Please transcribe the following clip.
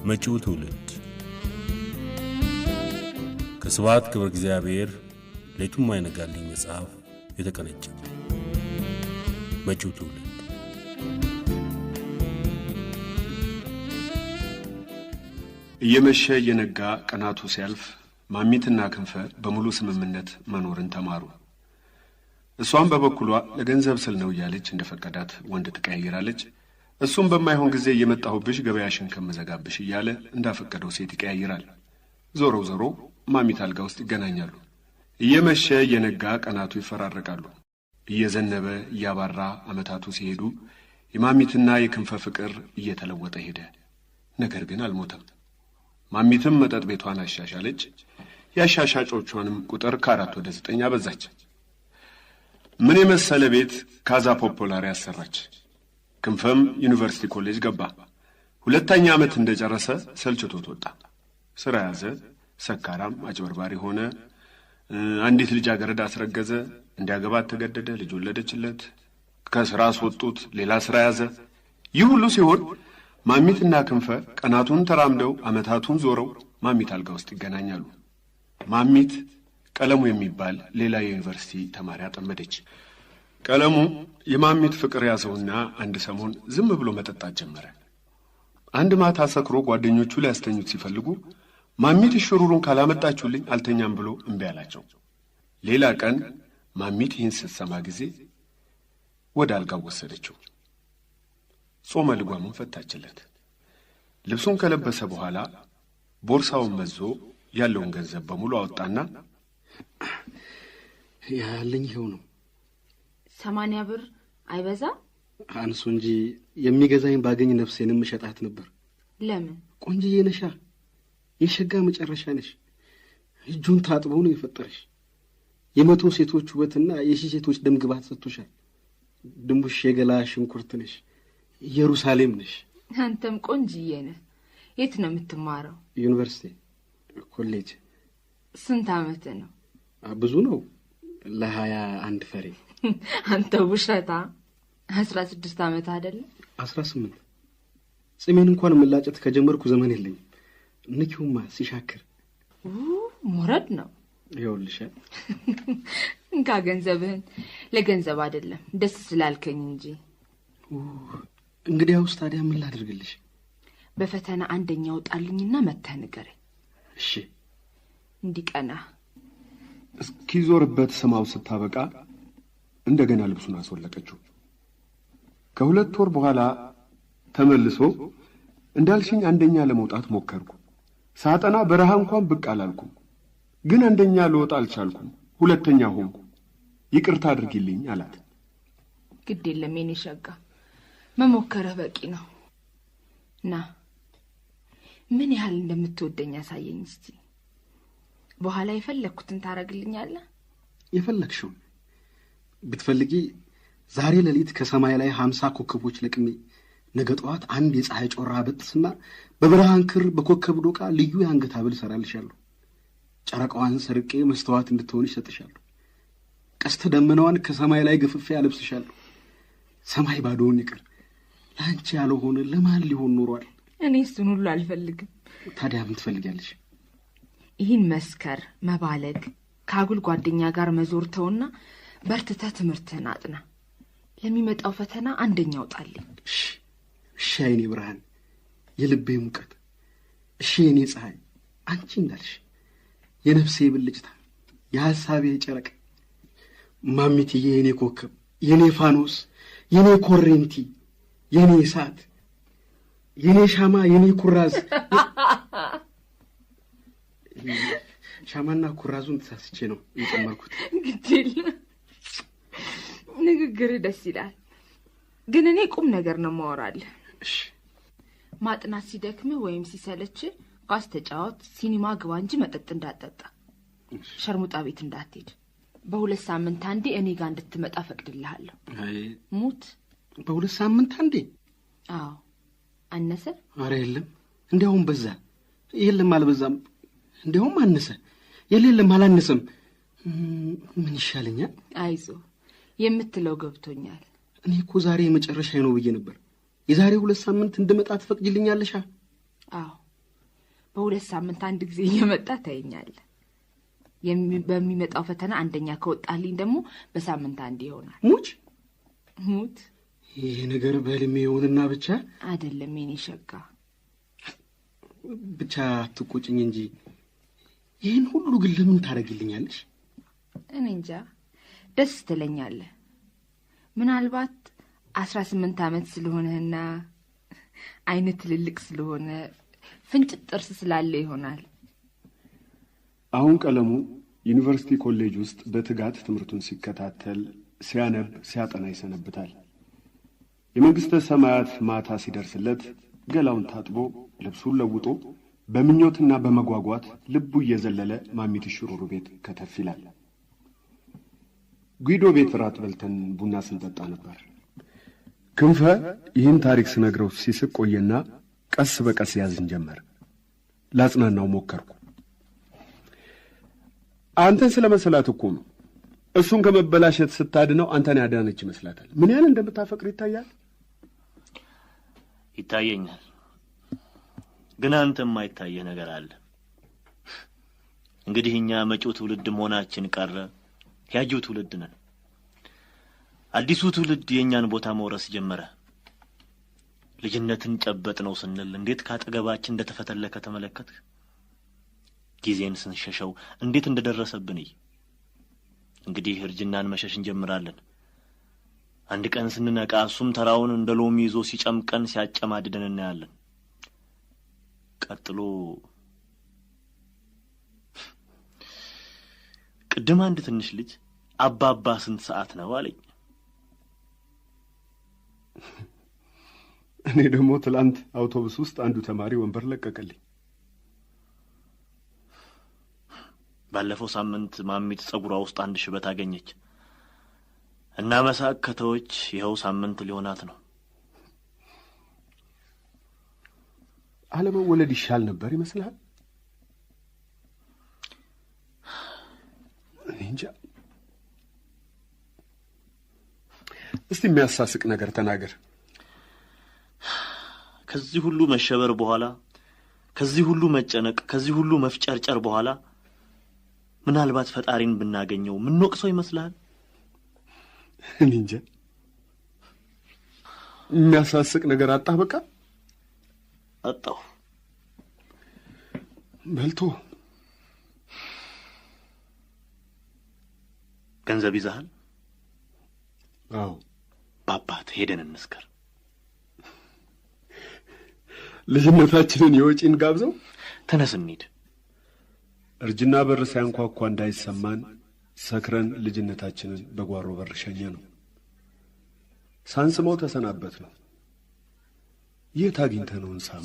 መጪው ትውልድ ከስብሐት ገብረ እግዚአብሔር ሌቱም አይነጋልኝ መጽሐፍ የተቀነጨበ መጪው ትውልድ። እየመሸ እየነጋ ቀናቱ ሲያልፍ ማሚትና ክንፈ በሙሉ ስምምነት መኖርን ተማሩ። እሷም በበኩሏ ለገንዘብ ስል ነው እያለች እንደፈቀዳት ወንድ ትቀያይራለች። እሱም በማይሆን ጊዜ እየመጣሁብሽ ገበያሽን ከመዘጋብሽ እያለ እንዳፈቀደው ሴት ይቀያይራል። ዞሮ ዞሮ ማሚት አልጋ ውስጥ ይገናኛሉ። እየመሸ እየነጋ ቀናቱ ይፈራረቃሉ። እየዘነበ እያባራ ዓመታቱ ሲሄዱ የማሚትና የክንፈ ፍቅር እየተለወጠ ሄደ። ነገር ግን አልሞተም። ማሚትም መጠጥ ቤቷን አሻሻለች። ያሻሻጮቿንም ቁጥር ከ4 ወደ 9 አበዛች። ምን የመሰለ ቤት ካዛ ፖፖላሪ አሰራች። ክንፈም ዩኒቨርሲቲ ኮሌጅ ገባ። 2ኛ ዓመት እንደጨረሰ ሰልችቶት ወጣ። ስራ ያዘ። ሰካራም አጭበርባሪ ሆነ። አንዲት ልጃገረድ አስረገዘ። እንዲያገባት ተገደደ። ልጅ ወለደችለት። ከስራ አስወጡት። ሌላ ስራ ያዘ። ይህ ሁሉ ሲሆን ማሚትና ክንፈ ቀናቱን ተራምደው ዓመታቱን ዞረው ማሚት አልጋ ውስጥ ይገናኛሉ። ማሚት ቀለሙ የሚባል ሌላ የዩኒቨርሲቲ ተማሪ አጠመደች። ቀለሙ የማሚት ፍቅር ያዘውና አንድ ሰሞን ዝም ብሎ መጠጣት ጀመረ። አንድ ማታ ሰክሮ ጓደኞቹ ሊያስተኙት ሲፈልጉ ማሚት ሽሩሩን ካላመጣችሁልኝ አልተኛም ብሎ እምቢ አላቸው። ሌላ ቀን ማሚት ይህን ስትሰማ ጊዜ ወደ አልጋው ወሰደችው። ጾመ ልጓሙን ፈታችለት። ልብሱን ከለበሰ በኋላ ቦርሳውን መዞ ያለውን ገንዘብ በሙሉ አወጣና ያለኝ ይሄው ነው። 80 ብር አይበዛ? አንሱ እንጂ የሚገዛኝ ባገኝ ነፍሴንም እሸጣት ነበር። ለምን? ቆንጆዬ ነሻ፣ የሸጋ መጨረሻ ነሽ። እጁን ታጥበው ነው የፈጠረሽ። የ100 ሴቶች ውበትና የ1000 ሴቶች ደም ግባት ሰጥቶሻል። ድንቡሽ የገላ ሽንኩርት ነሽ። ኢየሩሳሌም ነሽ። አንተም ቆንጆዬ ነህ። የት ነው የምትማረው? ዩኒቨርሲቲ ኮሌጅ። ስንት ዓመት ነው? ብዙ ነው። ለ21 ፈሬ። አንተ ውሸታ። 16 ዓመት አይደለ? 18። ጽሜን እንኳን መላጨት ከጀመርኩ ዘመን የለኝም። ንኪውማ ሲሻክር ሞረድ ነው። ይኸውልሽ እንካ ገንዘብህን። ለገንዘብ አይደለም ደስ ስላልከኝ እንጂ። እንግዲያውስ ታዲያ ምን ላድርግልሽ? በፈተና አንደኛ ወጣልኝና መተህ ንገረኝ። እሺ። እንዲቀና እስኪዞርበት ስማው ስታበቃ እንደገና ልብሱን አስወለቀችው። ከ2 ወር በኋላ ተመልሶ እንዳልሽኝ አንደኛ ለመውጣት ሞከርኩ። ሳጠና በረሃ እንኳን ብቅ አላልኩም። ግን አንደኛ ልወጣ አልቻልኩም። 2ኛ ሆንኩ። ይቅርታ አድርጊልኝ አላት። ግድ የለም የኔ ሸጋ፣ መሞከርህ በቂ ነው። ና ምን ያህል እንደምትወደኝ ያሳየኝ እስቲ። በኋላ የፈለኩትን ታረግልኛለህ? የፈለክሽው ብትፈልጊ ዛሬ ሌሊት ከሰማይ ላይ 50 ኮከቦች ለቅሜ ነገ ጠዋት አንድ የፀሐይ ጮራ በጥስና በብርሃን ክር በኮከብ ዶቃ ልዩ የአንገት ሐብል ሰራልሻለሁ። ጨረቃዋን ሰርቄ መስተዋት እንድትሆንሽ ሰጥሻለሁ። ቀስተ ደመናዋን ከሰማይ ላይ ገፍፌ አለብስሻለሁ። ሰማይ ባዶውን ይቅር፣ ለአንቺ ያልሆነ ለማን ሊሆን ኖሯል? እኔ እሱን ሁሉ አልፈልግም። ታዲያ ምን ትፈልጊያለሽ? ይህን መስከር፣ መባለግ፣ ከአጉል ጓደኛ ጋር መዞር ተውና በርትተህ ትምህርትህን አጥና። ለሚመጣው ፈተና አንደኛ ውጣልኝ። እሺ አይኔ ብርሃን፣ የልቤ ሙቀት። እሺ የኔ ፀሐይ፣ አንቺ እንዳልሽ የነፍሴ ብልጭታ፣ የሐሳቤ ጨረቃ። ማሚትዬ የኔ ኮከብ፣ የኔ ፋኖስ፣ የኔ ኮሬንቲ፣ የኔ እሳት፣ የኔ ሻማ፣ የኔ ኩራዝ። ሻማና ኩራዙን ተሳስቼ ነው የጨመርኩት። ግዴለ ንግግር ደስ ይላል፣ ግን እኔ ቁም ነገር ነው ማወራለህ። እሺ። ማጥናት ሲደክምህ ወይም ሲሰለችህ ኳስ ተጫወት፣ ሲኒማ ግባ እንጂ መጠጥ እንዳትጠጣ። ሸርሙጣ ቤት እንዳትሄድ። በ2 ሳምንት አንዴ እኔ ጋር እንድትመጣ ፈቅድልሃለሁ። አይ ሙት። በ2 ሳምንት አንዴ? አዎ። አነሰ? አረ የለም፣ እንዲያውም በዛ። የለም አልበዛም፣ እንዲያውም አነሰ። የለም አላነሰም። ምን ይሻለኛል? አይዞ፣ የምትለው ገብቶኛል። እኔ እኮ ዛሬ መጨረሻ ነው ብዬ ነበር። የዛሬ 2 ሳምንት እንድመጣ ትፈቅጂልኛለሽ? አዎ በሁለት ሳምንት አንድ ጊዜ እየመጣ ታየኛለህ። በሚመጣው ፈተና አንደኛ ከወጣልኝ ደግሞ በሳምንት አንድ ይሆናል። ሙት ይሄ ነገር በህልሜ ይሆንና ብቻ አይደለም የኔ ሸጋ። ብቻ አትቆጭኝ እንጂ ይህን ሁሉ ግን ለምን ታደርግልኛለሽ? እኔ እንጃ፣ ደስ ትለኛለህ። ምናልባት 18 ዓመት ስለሆነና አይነት ትልልቅ ስለሆነ ፍንጭ ጥርስ ስላለ ይሆናል። አሁን ቀለሙ ዩኒቨርሲቲ ኮሌጅ ውስጥ በትጋት ትምህርቱን ሲከታተል ሲያነብ ሲያጠና ይሰነብታል። የመንግስተ ሰማያት ማታ ሲደርስለት ገላውን ታጥቦ ልብሱን ለውጦ በምኞትና በመጓጓት ልቡ እየዘለለ ማሚት ሽሩሩ ቤት ከተፍ ይላል። ጉይዶ ቤት ራት በልተን ቡና ስንጠጣ ነበር። ክንፈ ይህን ታሪክ ስነግረው ሲስቅ ቆየና ቀስ በቀስ ያዝን ጀመር። ላጽናናው ሞከርኩ። አንተን ስለመሰላት እኮ ነው። እሱን ከመበላሸት ስታድነው አንተን ያዳነች ይመስላታል። ምን ያህል እንደምታፈቅር ይታየኛል። ግን አንተም የማይታየ ነገር አለ። እንግዲህ እኛ መጪው ትውልድ መሆናችን ቀረ፣ ያጂው ትውልድ ነን። አዲሱ ትውልድ የኛን ቦታ መውረስ ጀመረ። ልጅነትን ጨበጥ ነው ስንል እንዴት ካጠገባችን እንደተፈተለከ ተመለከትክ? ጊዜን ስንሸሸው እንዴት እንደደረሰብን። እንግዲህ እርጅናን መሸሽ እንጀምራለን። አንድ ቀን ስንነቃ እሱም ተራውን እንደ ሎሚ ይዞ ሲጨምቀን ሲያጨማድደን እናያለን። ቀጥሎ ቅድም አንድ ትንሽ ልጅ አባባ ስንት ሰዓት ነው አለኝ። እኔ ደግሞ ትላንት አውቶቡስ ውስጥ አንዱ ተማሪ ወንበር ለቀቀልኝ። ባለፈው ሳምንት ማሚት ጸጉሯ ውስጥ አንድ ሽበት አገኘች እና መሳቅ ከተወች ይኸው ሳምንት ሊሆናት ነው። አለመወለድ ይሻል ነበር ይመስልሃል? እንጃ። እስቲ የሚያሳስቅ ነገር ተናገር። ከዚህ ሁሉ መሸበር በኋላ፣ ከዚህ ሁሉ መጨነቅ፣ ከዚህ ሁሉ መፍጨርጨር በኋላ ምናልባት ፈጣሪን ብናገኘው ምን ወቅሰው ይመስላል? እንጃ። የሚያሳስቅ ነገር አጣህ? በቃ አጣሁ። በልቶ ገንዘብ ይዘሃል? አዎ። ባባት ሄደን እንስከር። ልጅነታችንን የወጪን ጋብዘው። ተነስ እንሂድ። እርጅና በር ሳያንኳኳ እንዳይሰማን ሰክረን ልጅነታችንን በጓሮ በር ሸኘ ነው። ሳንስመው ተሰናበት ነው። የት አግኝተህ ነው እንሳሙ?